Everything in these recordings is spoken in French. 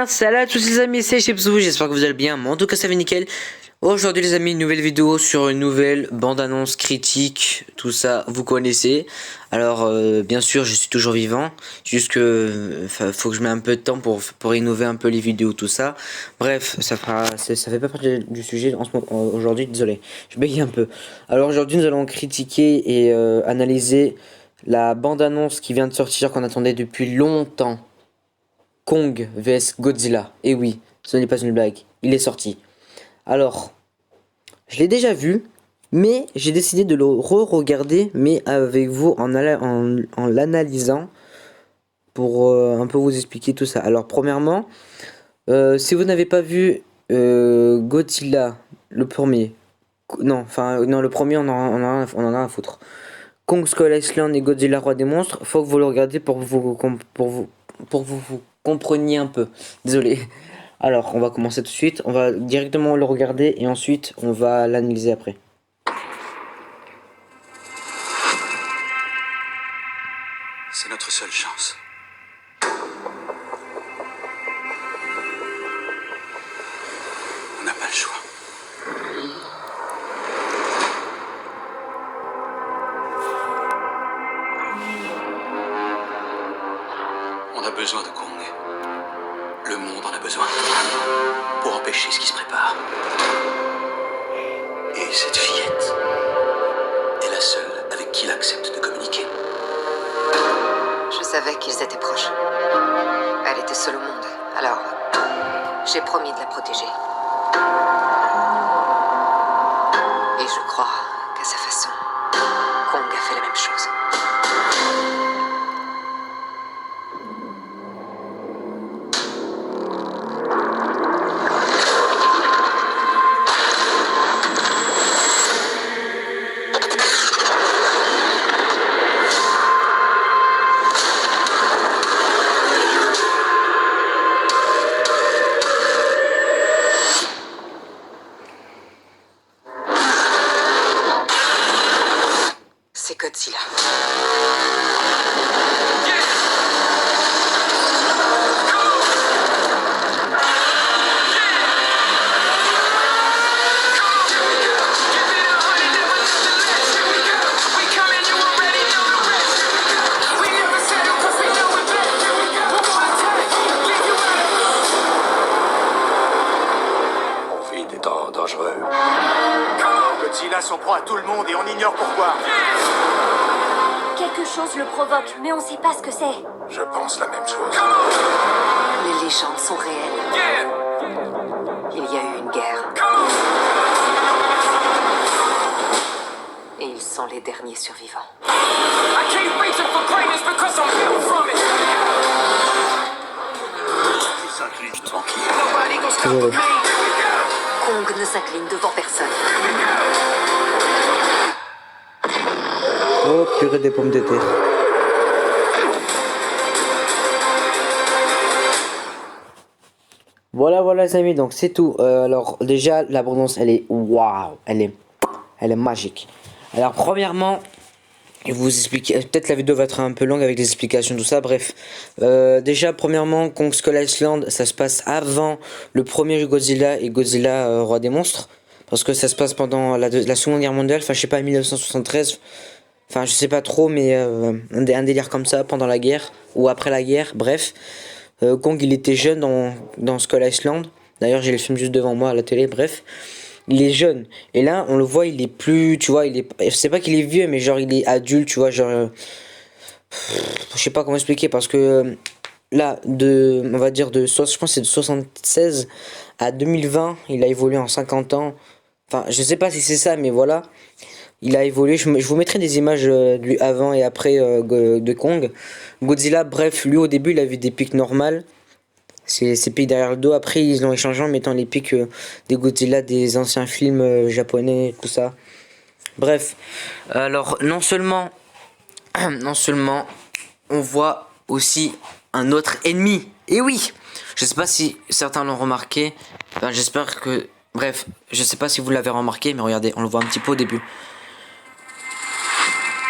Salut à tous les amis, c'est Chipsou, j'espère que vous allez bien, moi en tout cas ça va nickel. Aujourd'hui les amis, une nouvelle vidéo sur une nouvelle bande-annonce critique, tout ça vous connaissez. Alors bien sûr je suis toujours vivant, juste que faut que je mette un peu de temps pour innover un peu les vidéos, tout ça. Bref, ça fait pas partie du sujet en ce moment, aujourd'hui, désolé, je bégaye un peu. Alors aujourd'hui nous allons critiquer et analyser la bande-annonce qui vient de sortir, qu'on attendait depuis longtemps. Kong vs Godzilla. Et oui, ce n'est pas une blague, il est sorti. Alors, je l'ai déjà vu, mais j'ai décidé de le re-regarder, mais avec vous en l'analysant pour un peu vous expliquer tout ça. Alors, premièrement, si vous n'avez pas vu Godzilla, le premier, non, le premier, on en a rien à foutre. Kong Skull Island et Godzilla Roi des monstres, faut que vous le regardiez pour vous compreniez un peu. Désolé. Alors, on va commencer tout de suite. On va directement le regarder et ensuite, on va l'analyser après. C'est notre seule chance. On n'a pas le choix. On a besoin de Kong. Le monde en a besoin. Pour empêcher ce qui se prépare. Et cette fillette est la seule avec qui il accepte de communiquer. Je savais qu'ils étaient proches. Elle était seule au monde, alors j'ai promis de la protéger. Et je crois qu'à sa façon, Kong a fait la même chose. C'est Godzilla. On vit des temps dangereux. Godzilla s'en prend à tout le monde et on ignore pourquoi. Quelque chose le provoque, mais on sait pas ce que c'est. Je pense la même chose. Les légendes sont réelles. Il y a eu une guerre. Et ils sont les derniers survivants. Désolé. Kong ne s'incline devant personne. Oh purée des pommes de terre. Voilà les amis, donc c'est tout. Alors déjà la bande-annonce elle est waouh, elle est magique. Alors premièrement, je vais vous expliquer, peut-être la vidéo va être un peu longue avec des explications tout ça, bref. Déjà premièrement, Kong Skull Island, ça se passe avant le premier Godzilla et Godzilla Roi des monstres, parce que ça se passe pendant la Seconde Guerre mondiale, enfin je sais pas, 1973. Enfin, je sais pas trop, mais un délire comme ça pendant la guerre ou après la guerre. Bref, Kong il était jeune dans Skull Island. D'ailleurs, j'ai le film juste devant moi à la télé. Bref, il est jeune. Et là, on le voit, il est plus, tu vois, je sais pas qu'il est vieux, mais genre il est adulte, tu vois, genre, je sais pas comment expliquer parce que là, on va dire je pense que c'est de 76 à 2020, il a évolué en 50 ans. Enfin, je sais pas si c'est ça, mais voilà. Il a évolué, je vous mettrai des images du avant et après de Kong. Godzilla, bref, lui au début il avait des pics normales. Ses pics derrière le dos, après ils l'ont échangé en mettant les pics des Godzilla des anciens films japonais, tout ça. Bref, alors non seulement on voit aussi un autre ennemi. Et oui, je sais pas si certains l'ont remarqué, enfin, j'espère que... Bref, je sais pas si vous l'avez remarqué, mais regardez, on le voit un petit peu au début.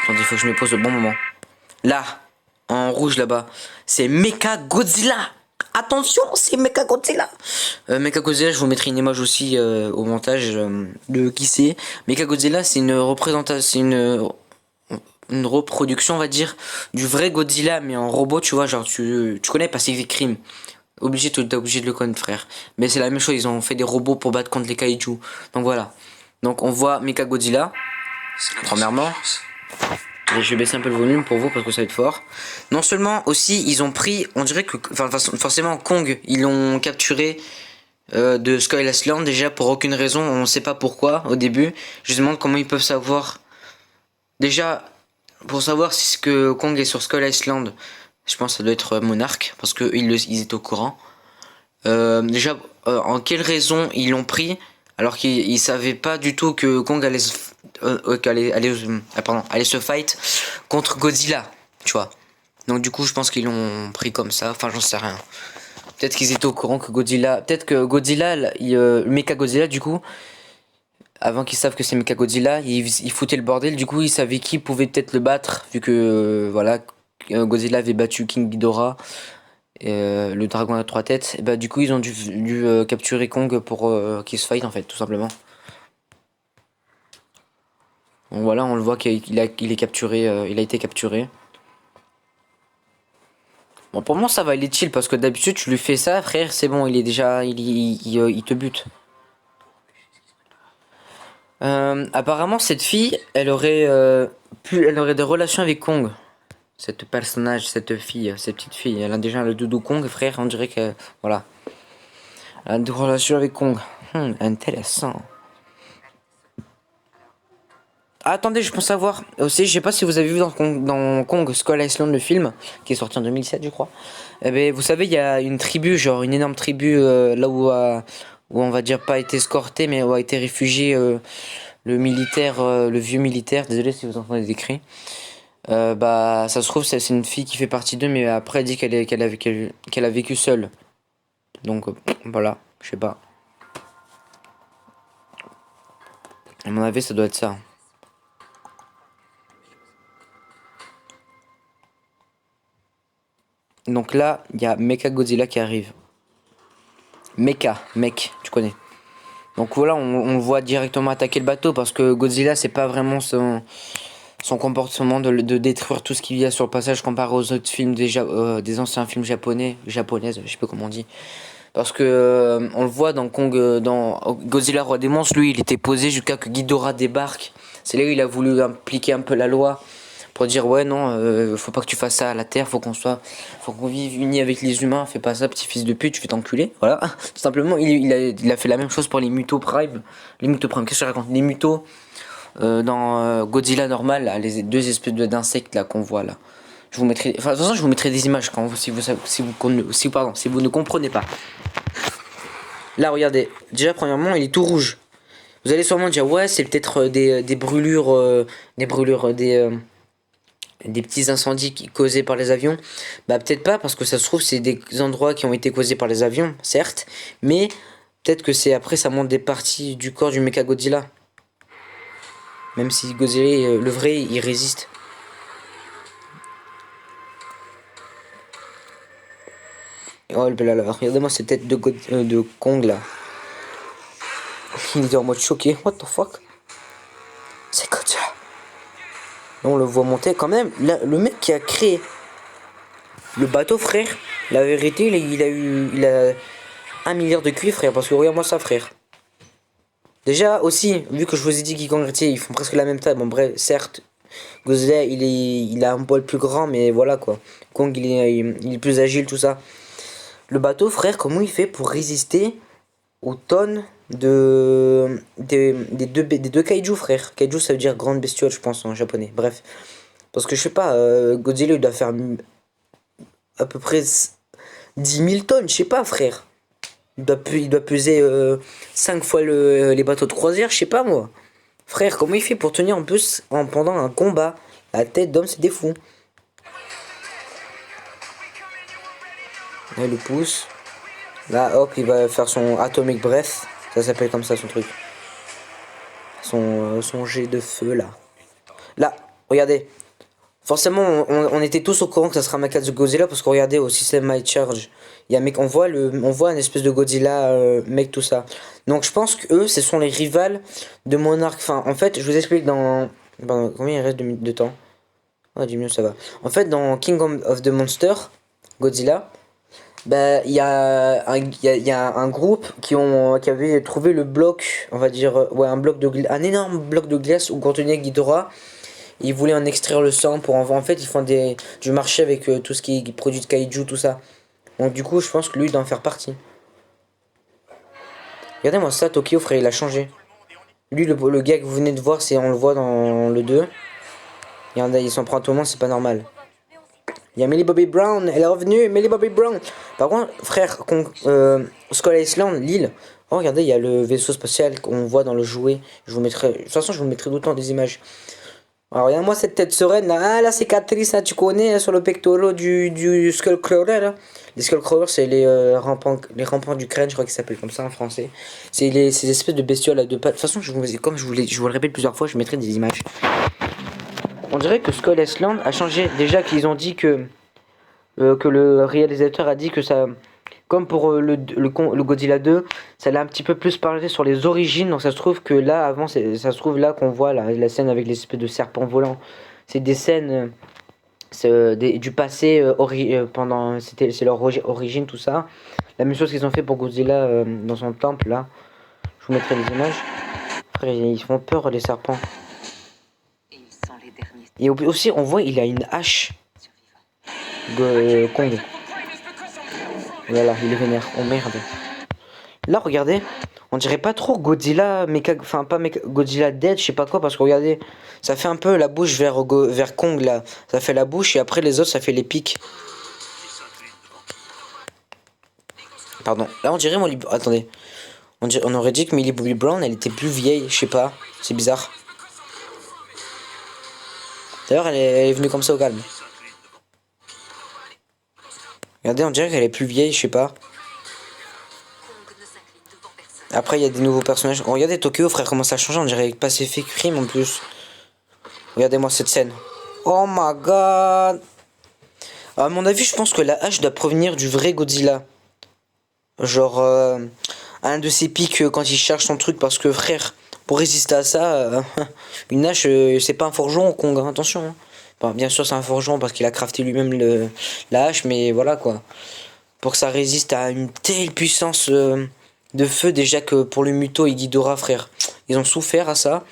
Attendez, il faut que je me pose au bon moment. Là, en rouge là-bas, c'est Mecha Godzilla. Attention, c'est Mechagodzilla. Mechagodzilla, je vous mettrai une image aussi au montage de qui c'est. Mechagodzilla, c'est une représentation, c'est une reproduction, on va dire, du vrai Godzilla, mais en robot, tu vois, genre tu connais Pacific Rim. T'es obligé de le connaître, frère. Mais c'est la même chose, ils ont fait des robots pour battre contre les kaiju. Donc voilà. Donc on voit Mechagodzilla, premièrement. Et je vais baisser un peu le volume pour vous parce que ça va être fort. Non seulement aussi ils ont pris, on dirait que, enfin forcément Kong, ils l'ont capturé de Skull Island déjà pour aucune raison, on sait pas pourquoi au début. Je me demande comment ils peuvent savoir. Déjà, pour savoir si ce que Kong est sur Skull Island, je pense que ça doit être Monarch parce que ils étaient au courant. Déjà, en quelle raison ils l'ont pris alors qu'ils savaient pas du tout que Kong allait allait se fight contre Godzilla, tu vois. Donc du coup, je pense qu'ils l'ont pris comme ça. Enfin, j'en sais rien. Peut-être qu'ils étaient au courant que Godzilla, peut-être que Godzilla, Mechagodzilla, du coup, avant qu'ils savent que c'est Mechagodzilla, ils foutaient le bordel. Du coup, ils savaient qui pouvait peut-être le battre, vu que voilà, Godzilla avait battu King Ghidorah. Le dragon à 3 têtes, et bah du coup ils ont dû capturer Kong pour qu'il se fight en fait, tout simplement. Donc voilà, on le voit qu'il est capturé, il a été capturé. Bon, pour moi ça va, il est chill parce que d'habitude tu lui fais ça, frère, c'est bon, il est déjà, il te bute. Apparemment cette fille, elle aurait des relations avec Kong. Cette personnage, cette fille, cette petite fille, elle a déjà le doudou Kong, frère, on dirait que, voilà. Elle a des relations avec Kong. Intéressant. Ah, attendez, je pense savoir. Aussi, je sais pas si vous avez vu dans Kong Skull Island, le film, qui est sorti en 2007, je crois. Eh ben, vous savez, il y a une tribu, genre une énorme tribu, là où on va dire pas été escorté, mais où a été réfugié le militaire, le vieux militaire. Désolé si vous entendez des cris. Bah ça se trouve c'est une fille qui fait partie d'eux, mais après elle dit qu'elle a vécu seule, donc voilà, je sais pas, à mon avis ça doit être ça. Donc là il y a Mechagodzilla qui arrive. Mech, tu connais. Donc voilà, on le voit directement attaquer le bateau parce que Godzilla c'est pas vraiment son comportement de détruire tout ce qu'il y a sur le passage comparé aux autres films des anciens films japonaises, je sais pas comment on dit. Parce que on le voit dans dans Godzilla Roi des monstres, lui il était posé jusqu'à que Ghidorah débarque. C'est là où il a voulu impliquer un peu la loi pour dire ouais non, faut pas que tu fasses ça à la terre, faut qu'on vive unis avec les humains, fais pas ça petit fils de pute, tu fais t'enculer, voilà. Tout simplement il a fait la même chose pour les Muto Prime. Qu'est-ce que je raconte? Les Muto dans Godzilla normal, là, les deux espèces d'insectes là qu'on voit là. Je vous mettrai, enfin de toute façon je vous mettrai des images quand si vous ne comprenez pas. Là regardez, déjà premièrement il est tout rouge. Vous allez sûrement dire ouais c'est peut-être des brûlures, des petits incendies causés par les avions. Bah peut-être pas parce que ça se trouve c'est des endroits qui ont été causés par les avions, certes, mais peut-être que c'est après ça monte des parties du corps du Mechagodzilla. Même si Godzilla, le vrai, il résiste. Oh là, regardez-moi cette tête de Kong là. Il est en mode choqué. What the fuck? C'est Godzilla. Là, on le voit monter quand même. Là, le mec qui a créé le bateau, frère. La vérité, il a 1 milliard de cuivre, frère. Parce que regarde-moi ça, frère. Déjà aussi, vu que je vous ai dit qu'ils ils font presque la même taille. Bon bref, certes, Godzilla il a un poil plus grand, mais voilà quoi. Kong il est plus agile, tout ça. Le bateau, frère, comment il fait pour résister aux tonnes des deux kaiju, frère? Kaiju ça veut dire grande bestiole, je pense en japonais. Bref, parce que je sais pas, Godzilla il doit faire à peu près 10 000 tonnes, je sais pas, frère. Il doit peser 5 fois les bateaux de croisière, je sais pas moi. Frère, comment il fait pour tenir en plus pendant un combat? La tête d'homme, c'est des fous. Là, il le pousse. Là, hop, il va faire son Atomic Breath. Ça s'appelle comme ça, son truc. Son jet de feu, là. Là, regardez. Forcément, on était tous au courant que ça sera Mechagodzilla parce que regardez au système My Charge. Il y a mec, on voit une espèce de Godzilla mec tout ça. Donc je pense que eux, ce sont les rivales de Monarch. Enfin, en fait, je vous explique combien il reste de temps. Ah, 10 minutes, ça va. En fait, dans King of the Monster, Godzilla, bah, il y a un groupe qui avait trouvé le bloc, on va dire, ouais, un énorme bloc de glace où contenait Ghidorah. Ils voulaient en extraire le sang pour en fait, ils font du marché avec tout ce qui est produit de kaiju, tout ça. Donc, du coup, je pense que lui, il doit en faire partie. Regardez-moi ça, Tokyo, frère, il a changé. Lui, le gars que vous venez de voir, on le voit dans le 2. Regardez, il s'en prend à tout le monde, c'est pas normal. Il y a Millie Bobby Brown, elle est revenue, Millie Bobby Brown. Par contre, frère, Skull Island, l'île. Oh, regardez, il y a le vaisseau spatial qu'on voit dans le jouet. Je vous mettrai, de toute façon, je vous mettrai d'autant des images. Alors, regarde-moi cette tête sereine là. Ah, la cicatrice, là, tu connais, hein, sur le pectoral du Skullcrawler. Là. Les Skullcrawlers, c'est les rampants d'Ukraine, je crois qu'ils s'appellent comme ça en français. C'est ces espèces de bestioles à deux pattes. De toute façon, je vous le répète plusieurs fois, je mettrai des images. On dirait que Skull Island a changé. Déjà qu'ils ont dit que le réalisateur a dit que ça, comme pour le Godzilla 2, ça allait un petit peu plus parler sur les origines. Donc ça se trouve que là, avant, ça se trouve là qu'on voit la scène avec les espèces de serpents volants. C'est des scènes du passé c'est leur origine, tout ça. La même chose qu'ils ont fait pour Godzilla dans son temple là. Je vous mettrai les images. Frère, ils font peur les serpents. Et aussi, on voit, il a une hache de Kong. Voilà, il est vénère. Oh merde. Là, regardez, on dirait pas trop Godzilla, Godzilla Dead, je sais pas quoi, parce que regardez, ça fait un peu la bouche vers Kong là. Ça fait la bouche et après les autres, ça fait les pics. Pardon. Là, on dirait attendez. On aurait dit que Millie Bobby Brown, elle était plus vieille, je sais pas. C'est bizarre. D'ailleurs, elle est venue comme ça au calme. Regardez, on dirait qu'elle est plus vieille, je sais pas. Après, il y a des nouveaux personnages. Oh, regardez Tokyo, frère, comment ça a changé. On dirait Pacific Rim en plus. Regardez-moi cette scène. Oh my god. À mon avis, je pense que la hache doit provenir du vrai Godzilla. Genre, un de ses pics quand il cherche son truc. Parce que, frère, pour résister à ça, une hache, c'est pas un forgeron, Kong, hein, attention. Hein. Bon, bien sûr, c'est un forgeron parce qu'il a crafté lui-même la hache, mais voilà quoi. Pour que ça résiste à une telle puissance de feu, déjà que pour le Muto et Ghidorah, frère, ils ont souffert à ça.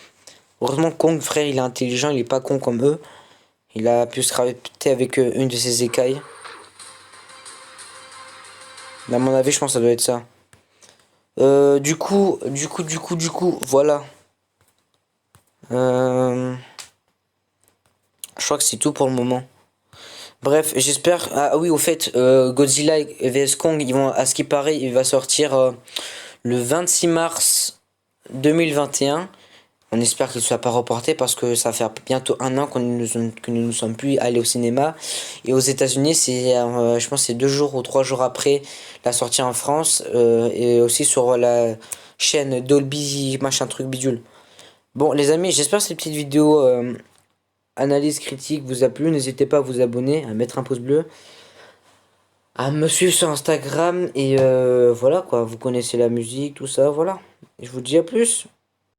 Heureusement, Kong, frère, il est intelligent, il est pas con comme eux. Il a pu se crafter avec une de ses écailles. Mais à mon avis, je pense que ça doit être ça. Du coup, voilà. Je crois que c'est tout pour le moment. Bref, j'espère. Ah oui, au fait, Godzilla et vs Kong, à ce qui paraît, il va sortir le 26 mars 2021. On espère qu'il ne soit pas reporté parce que ça fait bientôt un an que nous ne sommes plus allés au cinéma. Et aux États-Unis, je pense, c'est 2 jours ou 3 jours après la sortie en France et aussi sur la chaîne Dolby machin truc bidule. Bon, les amis, j'espère que cette petite vidéo analyse critique vous a plu. N'hésitez pas à vous abonner, à mettre un pouce bleu, à me suivre sur Instagram et voilà quoi. Vous connaissez la musique, tout ça, voilà. Et je vous dis à plus.